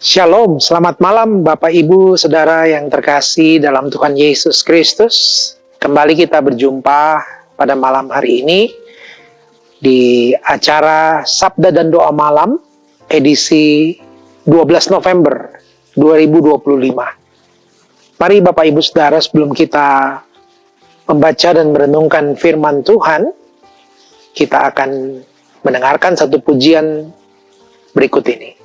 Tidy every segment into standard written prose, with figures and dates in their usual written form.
Shalom, selamat malam Bapak Ibu Saudara yang terkasih dalam Tuhan Yesus Kristus. Kembali kita berjumpa pada malam hari ini di acara Sabda dan Doa Malam edisi 12 November 2025. Mari Bapak Ibu Saudara, sebelum kita membaca dan merenungkan firman Tuhan, kita akan mendengarkan satu pujian berikut ini.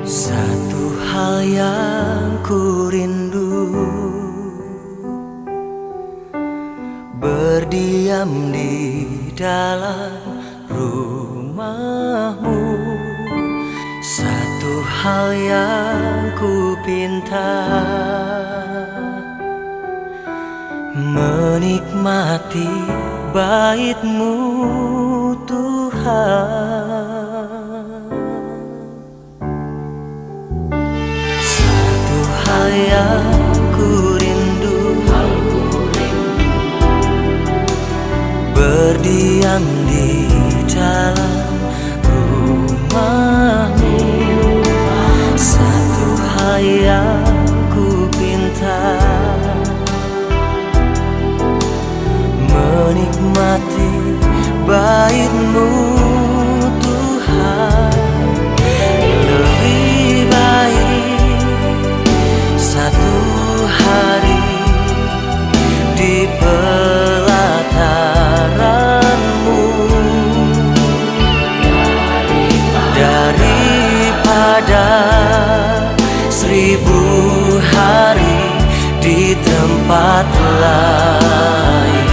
Satu hal yang ku rindu, berdiam di dalam rumah-Mu. Satu hal yang ku pinta, menikmati bait-Mu Tuhan. Hal yang ku rindu, berdiam di dalam rumah-Mu. Satu hal yang ku pinta, menikmati bait-Mu Tuhan. Lebih baik satu hari di pelataran-Mu daripada 1000 hari di tempat lain.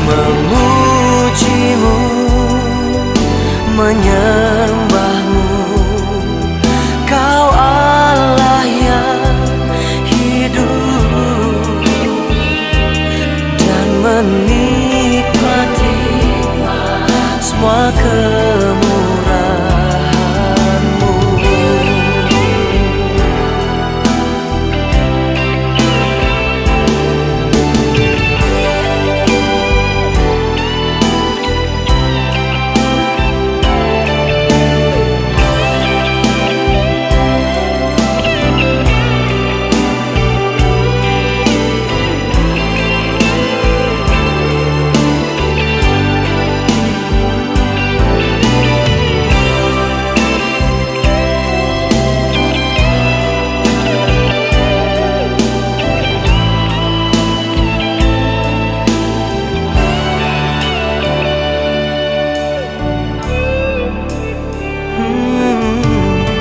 Memuji-Mu, menyembah-Mu, Kau Allah yang hidup, dan menikmati semua kemurahan-Mu.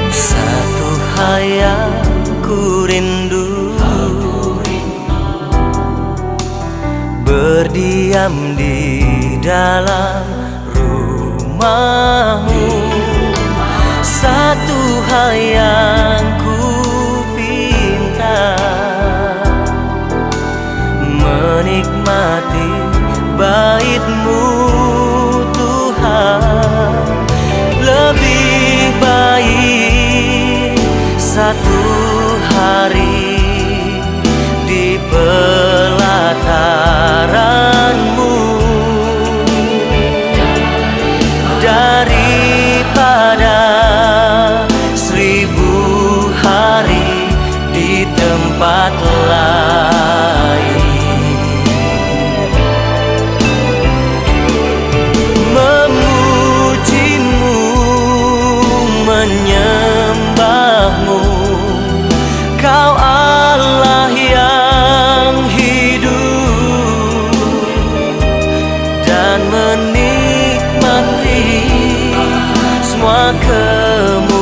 Satu hal yang ku rindu, berdiam di dalam rumah-Mu. Satu hal yang ku pinta, menikmati bait-Mu Tuhan. Lebih baik satu hari di pelataran-Mu daripada 1000 hari di tempat lain. Memuji-Mu, menyembah-Mu, Kau Allah yang hidup, dan menikmati semua kemurahan-Mu.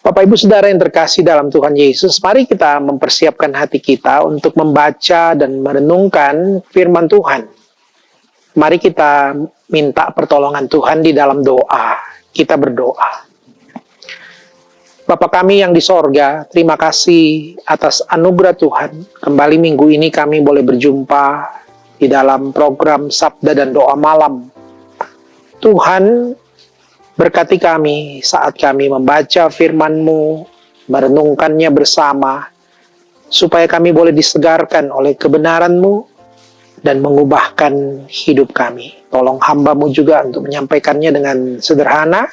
Bapak Ibu Saudara yang terkasih dalam Tuhan Yesus, mari kita mempersiapkan hati kita untuk membaca dan merenungkan firman Tuhan. Mari kita minta pertolongan Tuhan di dalam doa. Kita berdoa. Bapa kami yang di sorga, terima kasih atas anugerah Tuhan. Kembali minggu ini kami boleh berjumpa di dalam program Sabda dan Doa Malam. Tuhan, berkati kami saat kami membaca firman-Mu, merenungkannya bersama, supaya kami boleh disegarkan oleh kebenaran-Mu dan mengubahkan hidup kami. Tolong hamba-Mu juga untuk menyampaikannya dengan sederhana,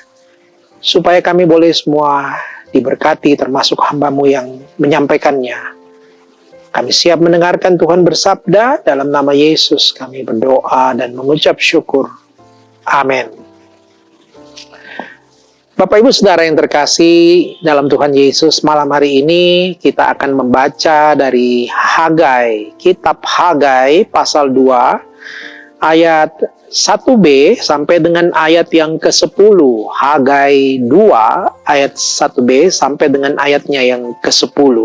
supaya kami boleh semua diberkati, termasuk hamba-Mu yang menyampaikannya. Kami siap mendengarkan Tuhan bersabda. Dalam nama Yesus kami berdoa dan mengucap syukur. Amin. Bapak Ibu Saudara yang terkasih dalam Tuhan Yesus, malam hari ini kita akan membaca dari Hagai, kitab Hagai pasal 2 ayat 1b sampai dengan ayat yang ke-10. Hagai 2 ayat 1b sampai dengan ayatnya yang ke-10.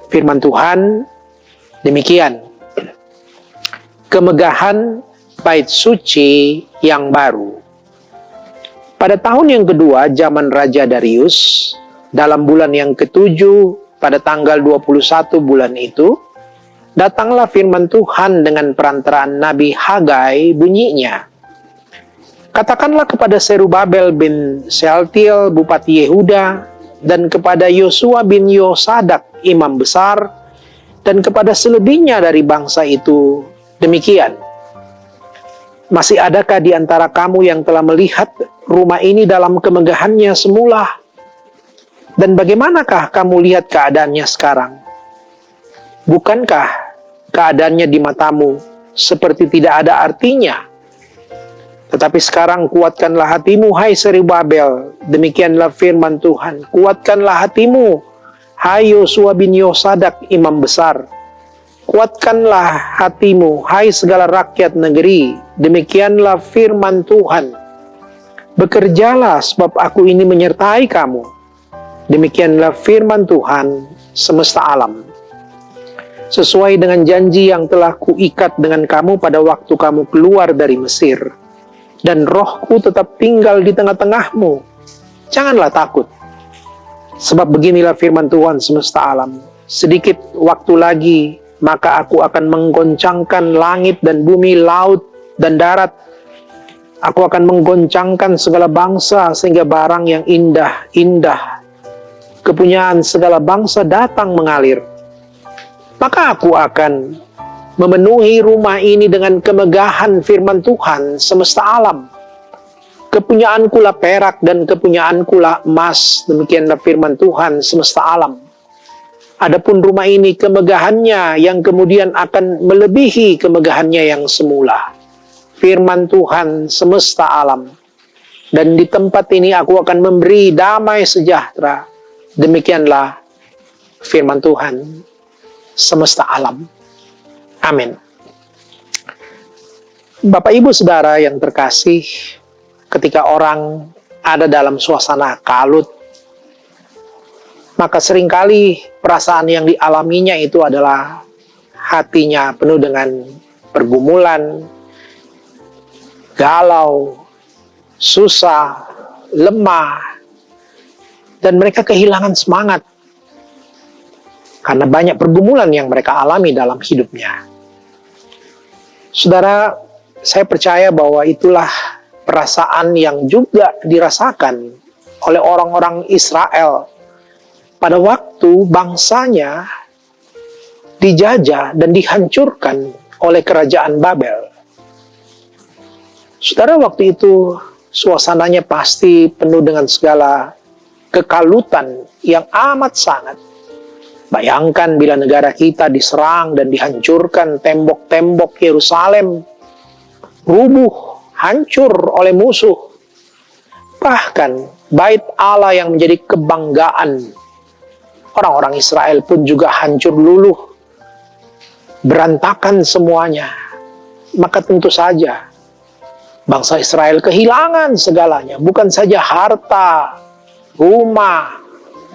Firman Tuhan demikian. Kemegahan bait suci yang baru. Pada tahun yang kedua zaman Raja Darius, dalam bulan yang ke-7, pada tanggal 21 bulan itu, datanglah firman Tuhan dengan perantaraan Nabi Hagai bunyinya. Katakanlah kepada Serubabel bin Sealtiel, Bupati Yehuda, dan kepada Yosua bin Yosadak, Imam Besar, dan kepada selebihnya dari bangsa itu, demikian. Masih adakah di antara kamu yang telah melihat rumah ini dalam kemegahannya semula? Dan bagaimanakah kamu lihat keadaannya sekarang? Bukankah keadaannya di matamu seperti tidak ada artinya? Tetapi sekarang kuatkanlah hatimu, hai Serubabel. Demikianlah firman Tuhan. Kuatkanlah hatimu, hai Yosua bin Yosadak, imam besar. Kuatkanlah hatimu, hai segala rakyat negeri. Demikianlah firman Tuhan. Bekerjalah sebab aku ini menyertai kamu. Demikianlah firman Tuhan semesta alam. Sesuai dengan janji yang telah kuikat dengan kamu pada waktu kamu keluar dari Mesir. Dan rohku tetap tinggal di tengah-tengahmu. Janganlah takut. Sebab beginilah firman Tuhan semesta alam. Sedikit waktu lagi, maka aku akan menggoncangkan langit dan bumi, laut dan darat. Aku akan menggoncangkan segala bangsa sehingga barang yang indah-indah, kepunyaan segala bangsa datang mengalir. Maka aku akan memenuhi rumah ini dengan kemegahan firman Tuhan semesta alam. Kepunyaanku lah perak dan kepunyaanku lah emas. Demikianlah firman Tuhan semesta alam. Adapun rumah ini kemegahannya yang kemudian akan melebihi kemegahannya yang semula. Firman Tuhan semesta alam. Dan di tempat ini aku akan memberi damai sejahtera. Demikianlah firman Tuhan semesta alam. Amin. Bapak Ibu Saudara yang terkasih, ketika orang ada dalam suasana kalut, maka seringkali perasaan yang dialaminya itu adalah hatinya penuh dengan pergumulan, galau, susah, lemah, dan mereka kehilangan semangat karena banyak pergumulan yang mereka alami dalam hidupnya. Saudara, saya percaya bahwa itulah perasaan yang juga dirasakan oleh orang-orang Israel pada waktu bangsanya dijajah dan dihancurkan oleh kerajaan Babel. Saudara, waktu itu suasananya pasti penuh dengan segala kekalutan yang amat sangat. Bayangkan bila negara kita diserang dan dihancurkan, tembok-tembok Yerusalem rubuh, hancur oleh musuh. Bahkan bait Allah yang menjadi kebanggaan orang-orang Israel pun juga hancur luluh, berantakan semuanya. Maka tentu saja bangsa Israel kehilangan segalanya, bukan saja harta, rumah,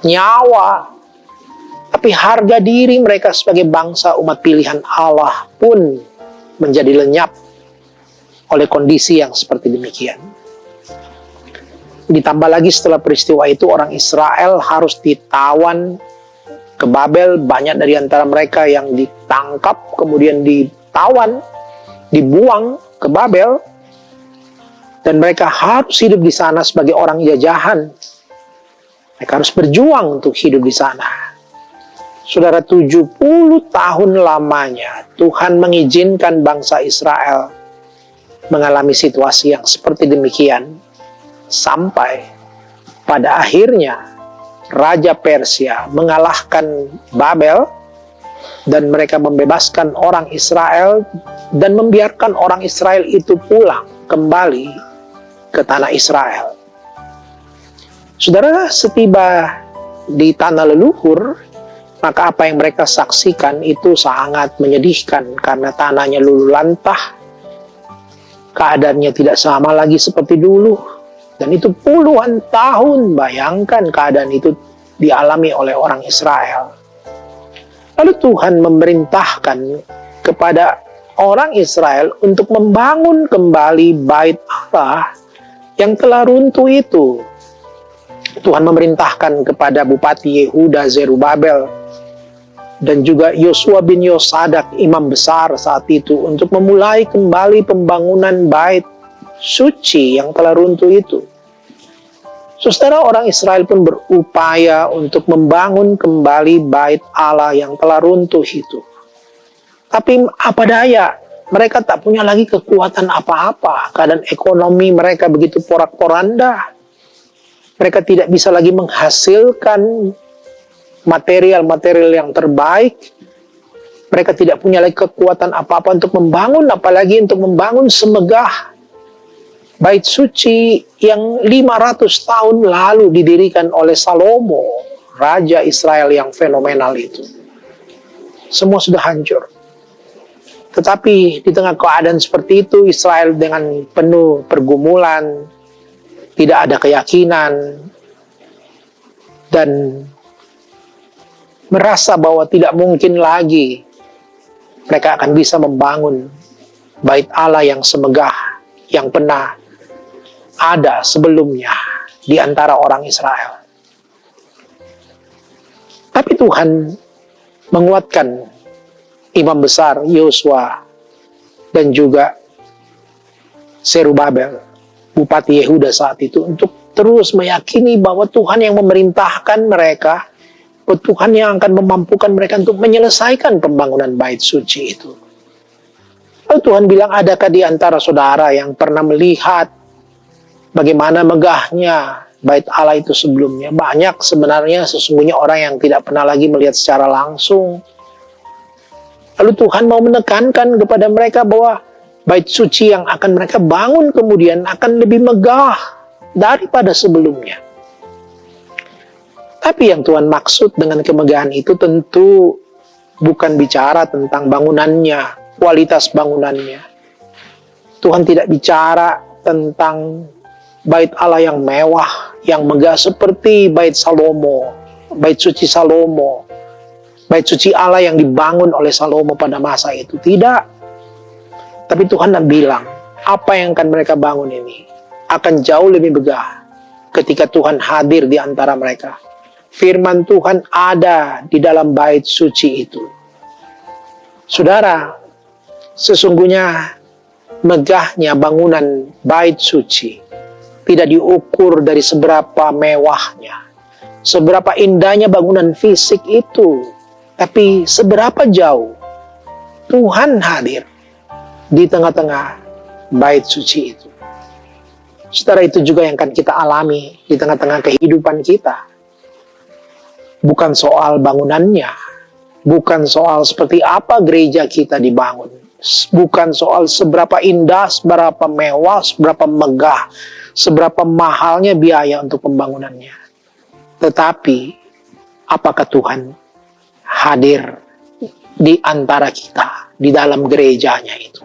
nyawa. Tapi harga diri mereka sebagai bangsa umat pilihan Allah pun menjadi lenyap oleh kondisi yang seperti demikian. Ditambah lagi setelah peristiwa itu orang Israel harus ditawan ke Babel. Banyak dari antara mereka yang ditangkap, kemudian ditawan, dibuang ke Babel. Dan mereka harus hidup di sana sebagai orang jajahan. Mereka harus berjuang untuk hidup di sana. Saudara, 70 tahun lamanya Tuhan mengizinkan bangsa Israel mengalami situasi yang seperti demikian. Sampai pada akhirnya Raja Persia mengalahkan Babel dan mereka membebaskan orang Israel dan membiarkan orang Israel itu pulang kembali ke tanah Israel. Saudara, setiba di tanah leluhur, maka apa yang mereka saksikan itu sangat menyedihkan karena tanahnya luluh lantah. Keadaannya tidak sama lagi seperti dulu. Dan itu puluhan tahun, bayangkan keadaan itu dialami oleh orang Israel. Lalu Tuhan memerintahkan kepada orang Israel untuk membangun kembali bait Allah yang telah runtuh itu. Tuhan memerintahkan kepada Bupati Yehuda Zerubabel dan juga Yosua bin Yosadak, imam besar saat itu, untuk memulai kembali pembangunan bait suci yang telah runtuh itu. Saudara, orang Israel pun berupaya untuk membangun kembali bait Allah yang telah runtuh itu. Tapi apa daya, mereka tak punya lagi kekuatan apa-apa. Keadaan ekonomi mereka begitu porak-poranda. Mereka tidak bisa lagi menghasilkan material-material yang terbaik. Mereka tidak punya lagi kekuatan apa-apa untuk membangun, apalagi untuk membangun semegah bait suci yang 500 tahun lalu didirikan oleh Salomo, Raja Israel yang fenomenal itu. Semua sudah hancur. Tetapi di tengah keadaan seperti itu, Israel dengan penuh pergumulan, tidak ada keyakinan, dan merasa bahwa tidak mungkin lagi mereka akan bisa membangun bait Allah yang semegah yang pernah ada sebelumnya di antara orang Israel. Tapi Tuhan menguatkan imam besar Yosua dan juga Zerubabel, Bupati Yehuda saat itu, untuk terus meyakini bahwa Tuhan yang memerintahkan mereka, Tuhan yang akan memampukan mereka untuk menyelesaikan pembangunan bait suci itu. Lalu Tuhan bilang, adakah di antara saudara yang pernah melihat bagaimana megahnya bait Allah itu sebelumnya? Banyak sebenarnya sesungguhnya orang yang tidak pernah lagi melihat secara langsung. Lalu Tuhan mau menekankan kepada mereka bahwa bait suci yang akan mereka bangun kemudian akan lebih megah daripada sebelumnya. Tapi yang Tuhan maksud dengan kemegahan itu tentu bukan bicara tentang bangunannya, kualitas bangunannya. Tuhan tidak bicara tentang bait Allah yang mewah, yang megah seperti bait Salomo, bait suci Salomo, bait suci Allah yang dibangun oleh Salomo pada masa itu. Tidak. Tapi Tuhan bilang, apa yang akan mereka bangun ini akan jauh lebih megah ketika Tuhan hadir di antara mereka. Firman Tuhan ada di dalam bait suci itu. Saudara, sesungguhnya megahnya bangunan bait suci tidak diukur dari seberapa mewahnya, seberapa indahnya bangunan fisik itu, tapi seberapa jauh Tuhan hadir di tengah-tengah bait suci itu. Saudara, itu juga yang akan kita alami di tengah-tengah kehidupan kita. Bukan soal bangunannya, bukan soal seperti apa gereja kita dibangun, bukan soal seberapa indah, seberapa mewah, seberapa megah, seberapa mahalnya biaya untuk pembangunannya. Tetapi, apakah Tuhan hadir di antara kita, di dalam gerejanya itu?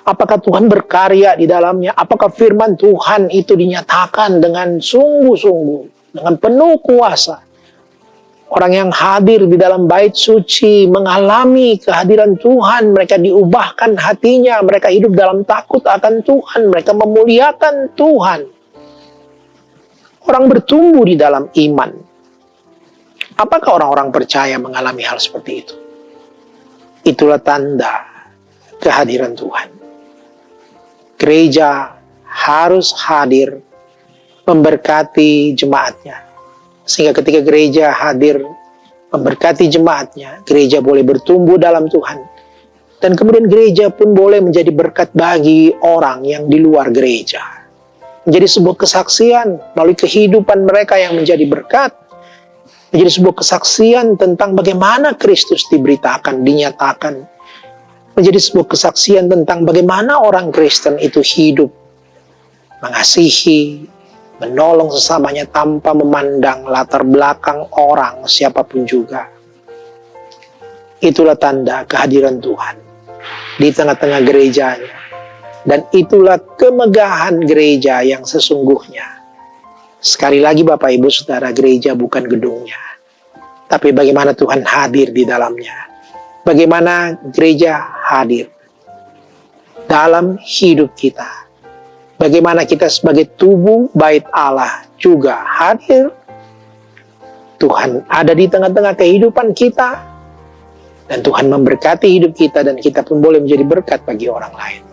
Apakah Tuhan berkarya di dalamnya? Apakah firman Tuhan itu dinyatakan dengan sungguh-sungguh dengan penuh kuasa. Orang yang hadir di dalam bait suci mengalami kehadiran Tuhan, mereka diubahkan hatinya, mereka hidup dalam takut akan Tuhan, mereka memuliakan Tuhan. Orang bertumbuh di dalam iman. Apakah orang-orang percaya mengalami hal seperti itu? Itulah tanda kehadiran Tuhan. Gereja harus hadir memberkati jemaatnya. Sehingga ketika gereja hadir memberkati jemaatnya, gereja boleh bertumbuh dalam Tuhan. Dan kemudian gereja pun boleh menjadi berkat bagi orang yang di luar gereja. Menjadi sebuah kesaksian melalui kehidupan mereka yang menjadi berkat. Menjadi sebuah kesaksian tentang bagaimana Kristus diberitakan, dinyatakan. Menjadi sebuah kesaksian tentang bagaimana orang Kristen itu hidup, mengasihi, menolong sesamanya tanpa memandang latar belakang orang siapapun juga. Itulah tanda kehadiran Tuhan di tengah-tengah gerejanya. Dan itulah kemegahan gereja yang sesungguhnya. Sekali lagi Bapak Ibu Saudara, gereja bukan gedungnya, tapi bagaimana Tuhan hadir di dalamnya. Bagaimana gereja hadir dalam hidup kita. Bagaimana kita sebagai tubuh bait Allah juga hadir. Tuhan ada di tengah-tengah kehidupan kita. Dan Tuhan memberkati hidup kita dan kita pun boleh menjadi berkat bagi orang lain.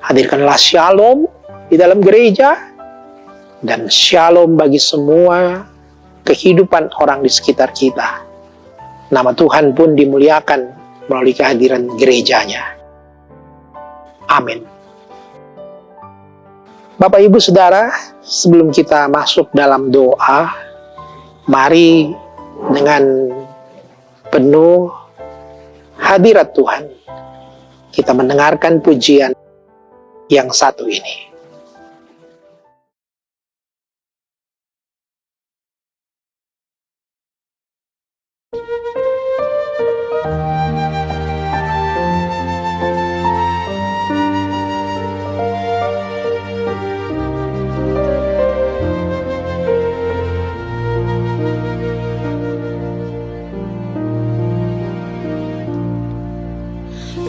Hadirkanlah shalom di dalam gereja. Dan shalom bagi semua kehidupan orang di sekitar kita. Nama Tuhan pun dimuliakan melalui kehadiran gerejanya. Amin. Bapak Ibu Saudara, sebelum kita masuk dalam doa, mari dengan penuh hadirat Tuhan kita mendengarkan pujian yang satu ini.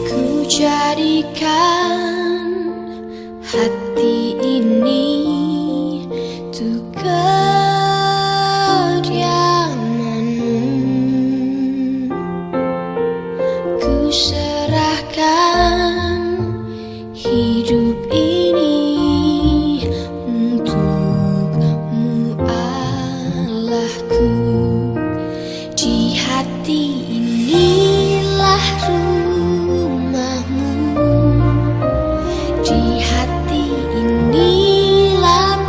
Ku jadikan hati ini untuk kediaman-Mu. Ku serahkan hidup ini untuk-Mu Allahku. Di hati inilah rumah-Mu. Di hati inilah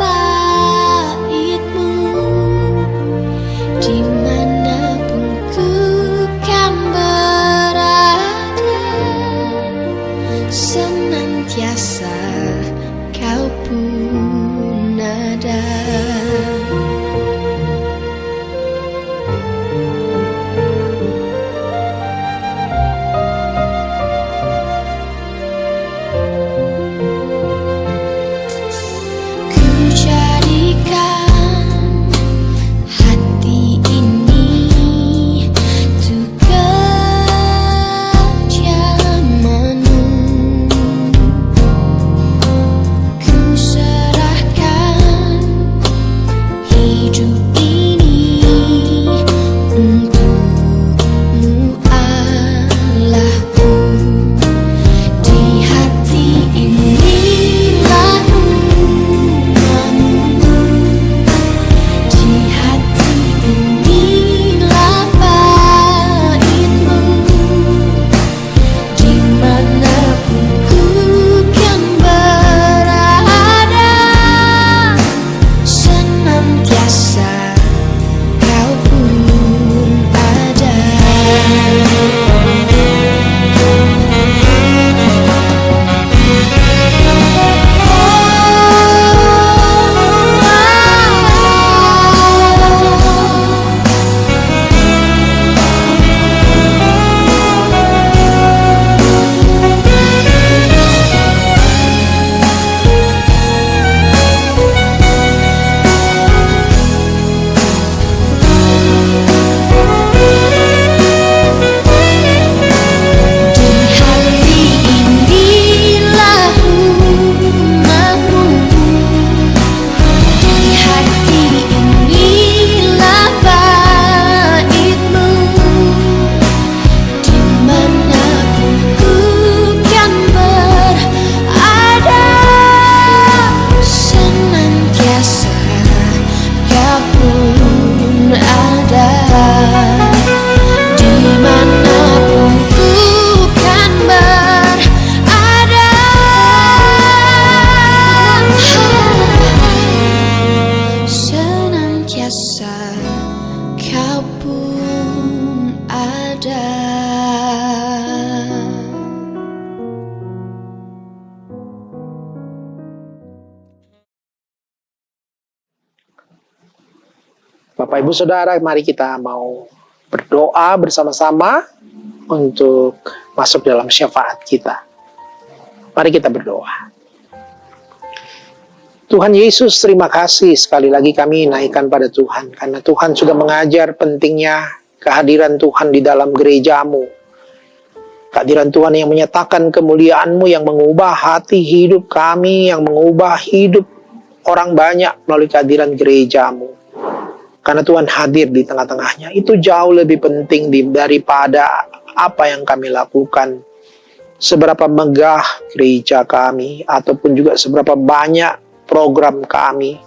Bapak Ibu Saudara, mari kita mau berdoa bersama-sama untuk masuk dalam syafaat kita. Mari kita berdoa. Tuhan Yesus, terima kasih sekali lagi kami naikkan pada Tuhan, karena Tuhan sudah mengajar pentingnya kehadiran Tuhan di dalam gerejamu. Kehadiran Tuhan yang menyatakan kemuliaan-Mu, yang mengubah hati hidup kami, yang mengubah hidup orang banyak melalui kehadiran gerejamu. Karena Tuhan hadir di tengah-tengahnya, itu jauh lebih penting daripada apa yang kami lakukan. Seberapa megah gereja kami, ataupun juga seberapa banyak program kami,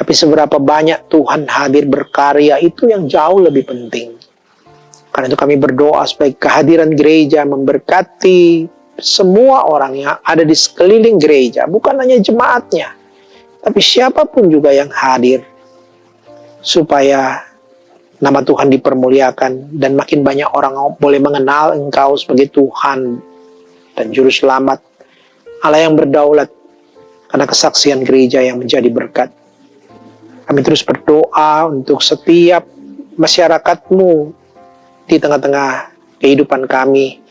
tapi seberapa banyak Tuhan hadir berkarya, itu yang jauh lebih penting. Karena itu kami berdoa supaya kehadiran gereja memberkati semua orang yang ada di sekeliling gereja, bukan hanya jemaatnya, tapi siapapun juga yang hadir, supaya nama Tuhan dipermuliakan dan makin banyak orang boleh mengenal Engkau sebagai Tuhan dan Juru Selamat, Allah yang berdaulat, karena kesaksian gereja yang menjadi berkat. Kami terus berdoa untuk setiap masyarakat-Mu di tengah-tengah kehidupan kami,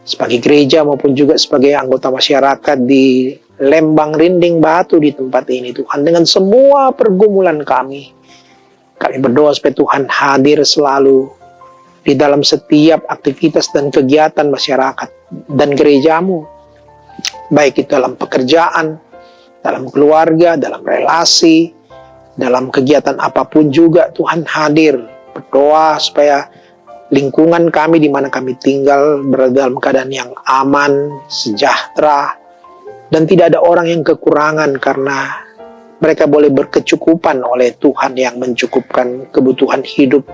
sebagai gereja maupun juga sebagai anggota masyarakat di Lembang Rinding Batu di tempat ini. Tuhan, dengan semua pergumulan kami berdoa supaya Tuhan hadir selalu di dalam setiap aktivitas dan kegiatan masyarakat dan gerejamu, baik itu dalam pekerjaan, dalam keluarga, dalam relasi, dalam kegiatan apapun juga Tuhan hadir. Berdoa supaya lingkungan kami di mana kami tinggal berada dalam keadaan yang aman, sejahtera, dan tidak ada orang yang kekurangan, karena mereka boleh berkecukupan oleh Tuhan yang mencukupkan kebutuhan hidup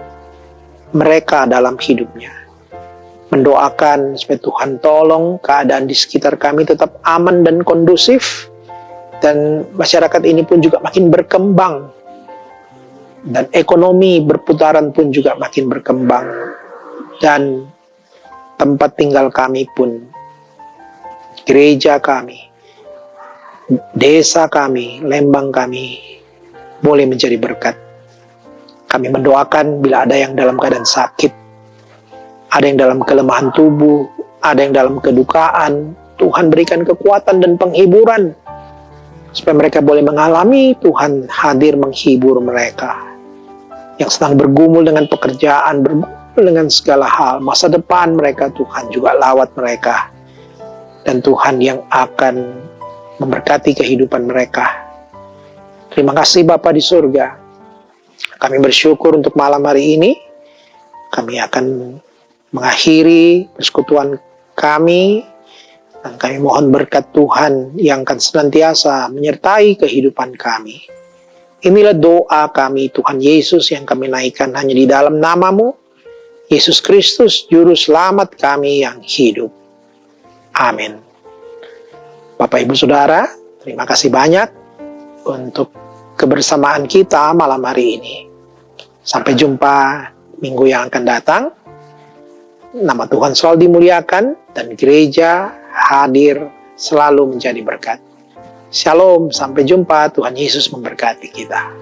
mereka dalam hidupnya. Mendoakan supaya Tuhan tolong keadaan di sekitar kami tetap aman dan kondusif, dan masyarakat ini pun juga makin berkembang, dan ekonomi berputaran pun juga makin berkembang, dan tempat tinggal kami pun, gereja kami, desa kami, Lembang kami, boleh menjadi berkat. Kami mendoakan bila ada yang dalam keadaan sakit, ada yang dalam kelemahan tubuh, ada yang dalam kedukaan, Tuhan berikan kekuatan dan penghiburan, supaya mereka boleh mengalami Tuhan hadir menghibur mereka. Yang sedang bergumul dengan pekerjaan, bergumul dengan segala hal, masa depan mereka, Tuhan juga lawat mereka. Dan Tuhan yang akan memberkati kehidupan mereka. Terima kasih Bapa di surga. Kami bersyukur untuk malam hari ini. Kami akan mengakhiri persekutuan kami, dan kami mohon berkat Tuhan yang akan senantiasa menyertai kehidupan kami. Inilah doa kami, Tuhan Yesus, yang kami naikkan hanya di dalam nama-Mu, Yesus Kristus, Juru Selamat kami yang hidup. Amin. Bapak Ibu Saudara, terima kasih banyak untuk kebersamaan kita malam hari ini. Sampai jumpa minggu yang akan datang. Nama Tuhan selalu dimuliakan, dan gereja hadir selalu menjadi berkat. Shalom, sampai jumpa. Tuhan Yesus memberkati kita.